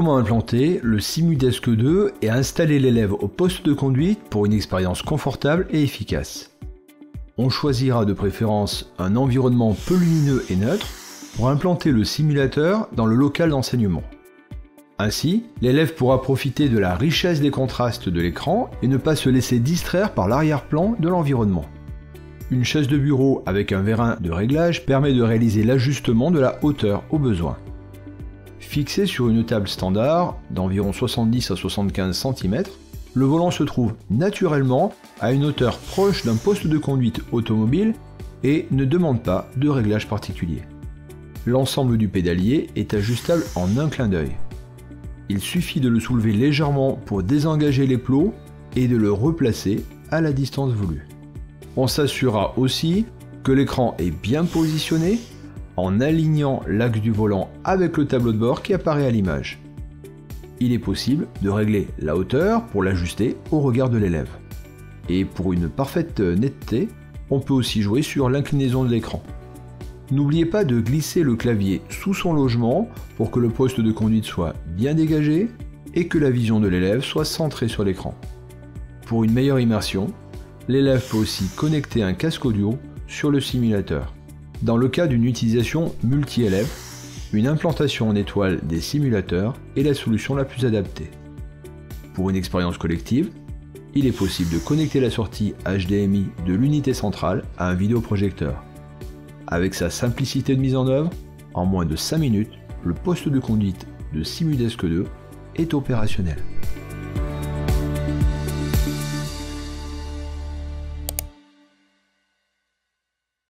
Comment implanter le Simudesk 2 et installer l'élève au poste de conduite pour une expérience confortable et efficace? On choisira de préférence un environnement peu lumineux et neutre pour implanter le simulateur dans le local d'enseignement. Ainsi, l'élève pourra profiter de la richesse des contrastes de l'écran et ne pas se laisser distraire par l'arrière-plan de l'environnement. Une chaise de bureau avec un vérin de réglage permet de réaliser l'ajustement de la hauteur au besoin. Fixé sur une table standard d'environ 70 à 75 cm, le volant se trouve naturellement à une hauteur proche d'un poste de conduite automobile et ne demande pas de réglage particulier. L'ensemble du pédalier est ajustable en un clin d'œil. Il suffit de le soulever légèrement pour désengager les plots et de le replacer à la distance voulue. On s'assurera aussi que l'écran est bien positionné en alignant l'axe du volant avec le tableau de bord qui apparaît à l'image. Il est possible de régler la hauteur pour l'ajuster au regard de l'élève. Et pour une parfaite netteté, on peut aussi jouer sur l'inclinaison de l'écran. N'oubliez pas de glisser le clavier sous son logement pour que le poste de conduite soit bien dégagé et que la vision de l'élève soit centrée sur l'écran. Pour une meilleure immersion, l'élève peut aussi connecter un casque audio sur le simulateur. Dans le cas d'une utilisation multi-élève, une implantation en étoile des simulateurs est la solution la plus adaptée. Pour une expérience collective, il est possible de connecter la sortie HDMI de l'unité centrale à un vidéoprojecteur. Avec sa simplicité de mise en œuvre, en moins de 5 minutes, le poste de conduite de Simudesk 2 est opérationnel.